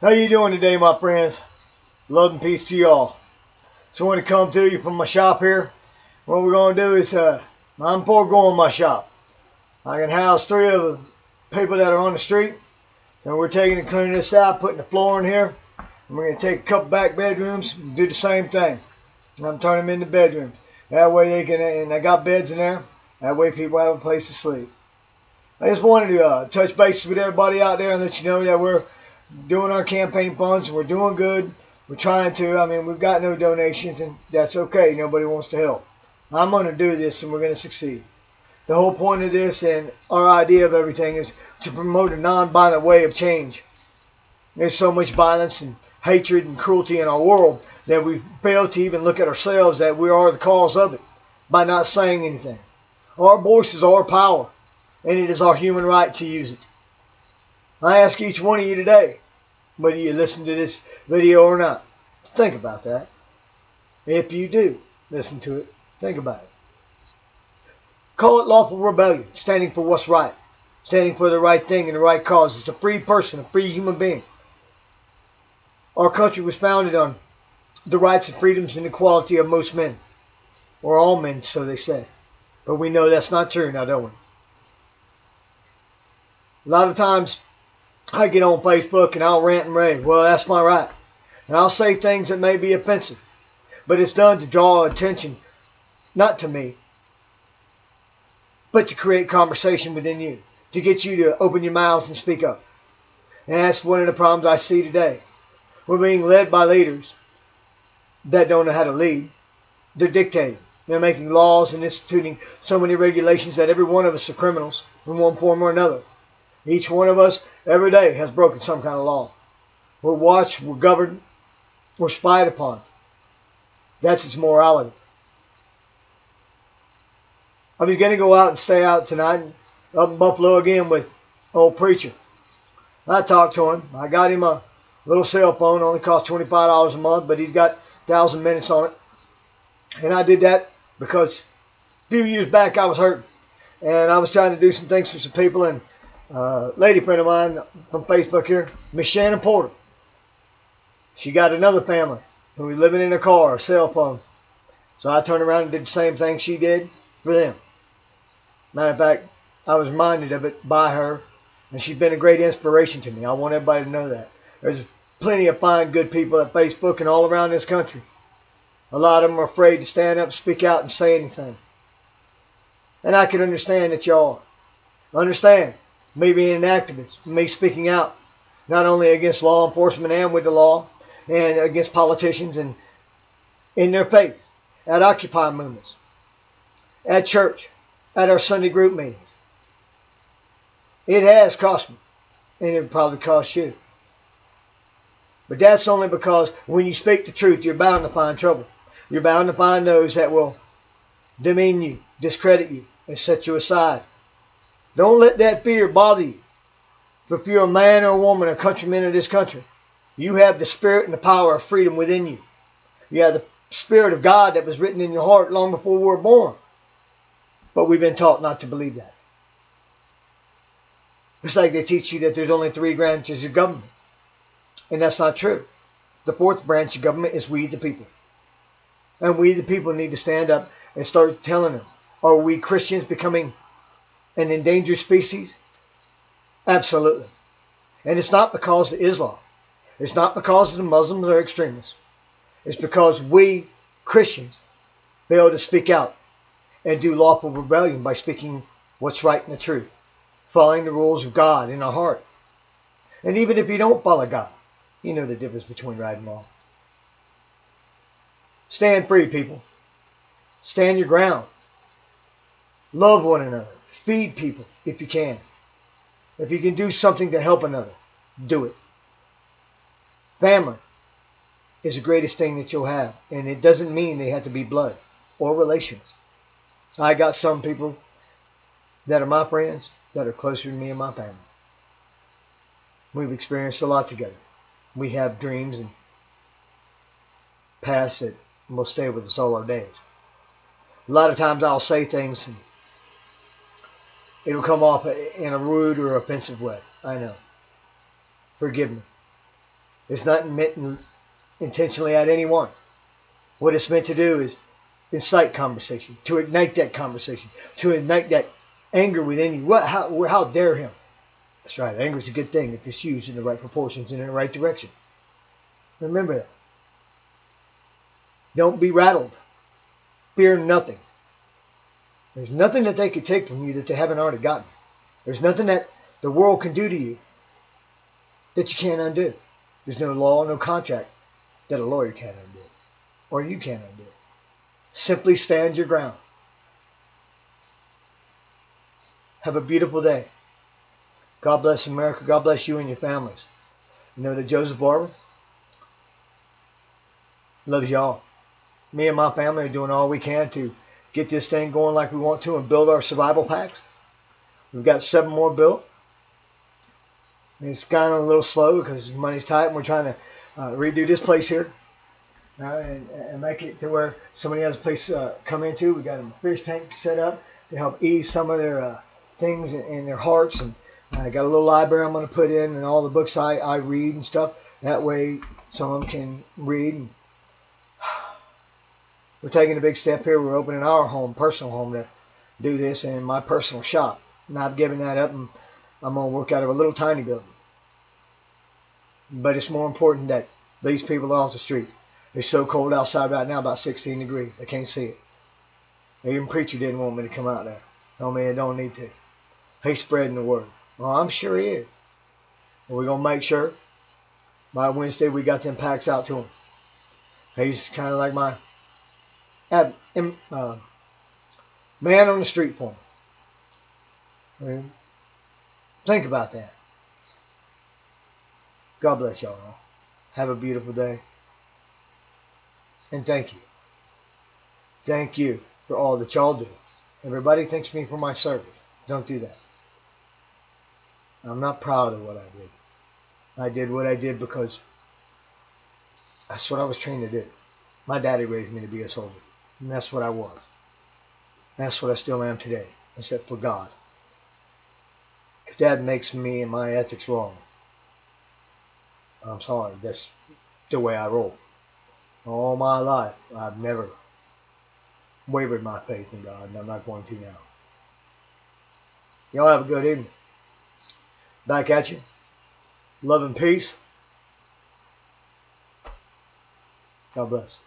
How you doing today, my friends? Love and peace to y'all. So I want to come to you from my shop here. What we're going to do is, I'm foregoing my shop. I can house 3 of the people that are on the street. So we're taking and cleaning this out, putting the floor in here. And we're going to take a couple back bedrooms and do the same thing. And I'm turning them into bedrooms. That way they can, and I got beds in there. That way people have a place to sleep. I just wanted to touch base with everybody out there and let you know that we're doing our campaign funds and we're doing good. We're trying to. I mean, we've got no donations and that's okay. Nobody wants to help. I'm going to do this and we're going to succeed. The whole point of this and our idea of everything is to promote a non-violent way of change. There's so much violence and hatred and cruelty in our world that we fail to even look at ourselves that we are the cause of it by not saying anything. Our voice is our power, and it is our human right to use it. I ask each one of you today, whether you listen to this video or not, think about that. If you do listen to it, think about it. Call it lawful rebellion, standing for what's right, standing for the right thing and the right cause. It's a free person, a free human being. Our country was founded on the rights and freedoms and equality of most men, or all men, so they say. But we know that's not true now, don't we? A lot of times, I get on Facebook and I'll rant and rave. Well, that's my right. And I'll say things that may be offensive. But it's done to draw attention, not to me, but to create conversation within you. To get you to open your mouths and speak up. And that's one of the problems I see today. We're being led by leaders that don't know how to lead. They're dictating. They're making laws and instituting so many regulations that every one of us are criminals in one form or another. Each one of us every day has broken some kind of law. We're watched, we're governed, we're spied upon. That's its morality. I was going to go out and stay out tonight up in Buffalo again with old preacher. I talked to him. I got him a little cell phone. Only cost $25 a month, but he's got 1,000 minutes on it. And I did that because a few years back I was hurting. And I was trying to do some things for some people. And a lady friend of mine from Facebook here, Miss Shannon Porter. She got another family who was living in a car, a cell phone. So I turned around and did the same thing she did for them. Matter of fact, I was reminded of it by her. And she's been a great inspiration to me. I want everybody to know that. There's plenty of fine, good people at Facebook and all around this country. A lot of them are afraid to stand up, speak out, and say anything. And I can understand that y'all are. Understand me being an activist, me speaking out, not only against law enforcement and with the law, and against politicians and in their faith, at Occupy movements, at church, at our Sunday group meetings. It has cost me, and it probably cost you. But that's only because when you speak the truth, you're bound to find trouble. You're bound to find those that will demean you, discredit you, and set you aside. Don't let that fear bother you. If you're a man or a woman, a countryman of this country, you have the spirit and the power of freedom within you. You have the Spirit of God that was written in your heart long before we were born. But we've been taught not to believe that. It's like they teach you that there's only 3 branches of government. And that's not true. The 4th branch of government is we the people. And we the people need to stand up and start telling them, are we Christians becoming an endangered species? Absolutely. And it's not because of Islam. It's not because of the Muslims or extremists. It's because we Christians fail to speak out and do lawful rebellion by speaking what's right and the truth. Following the rules of God in our heart. And even if you don't follow God, you know the difference between right and wrong. Stand free, people. Stand your ground. Love one another. Feed people if you can. If you can do something to help another, do it. Family is the greatest thing that you'll have. And it doesn't mean they have to be blood or relations. I got some people that are my friends that are closer to me and my family. We've experienced a lot together. We have dreams and pasts that will stay with us all our days. A lot of times I'll say things and it'll come off in a rude or offensive way. I know. Forgive me. It's not meant intentionally at anyone. What it's meant to do is incite conversation, to ignite that conversation, to ignite that anger within you. How dare him? That's right. Anger is a good thing if it's used in the right proportions and in the right direction. Remember that. Don't be rattled. Fear nothing. There's nothing that they could take from you that they haven't already gotten. There's nothing that the world can do to you that you can't undo. There's no law, no contract that a lawyer can't undo. Or you can't undo. Simply stand your ground. Have a beautiful day. God bless America. God bless you and your families. You know that Joseph Barber loves y'all. Me and my family are doing all we can to get this thing going like we want to and build our survival packs. We've got 7 more built. It's kind of a little slow because money's tight and we're trying to redo this place here and make it to where somebody has a place come into. We got a fish tank set up to help ease some of their things in their hearts, and I got a little library I'm going to put in and all the books I read and stuff. That way some of them can read. And we're taking a big step here. We're opening our personal home to do this in my personal shop. And I've given that up and I'm going to work out of a little tiny building. But it's more important that these people are off the street. It's so cold outside right now, about 16 degrees. I can't see it. Even preacher didn't want me to come out there. Told me I don't need to. He's spreading the word. Well, I'm sure he is. We're going to make sure by Wednesday we got them packs out to him. He's kind of like my man on the street for me. Think about that. God bless y'all. Have a beautiful day. And thank you. Thank you for all that y'all do. Everybody thanks me for my service. Don't do that. I'm not proud of what I did. I did what I did because that's what I was trained to do. My daddy raised me to be a soldier. And that's what I was. That's what I still am today, except for God. If that makes me and my ethics wrong, I'm sorry. That's the way I roll. All my life, I've never wavered my faith in God, and I'm not going to now. Y'all have a good evening. Back at you. Love and peace. God bless.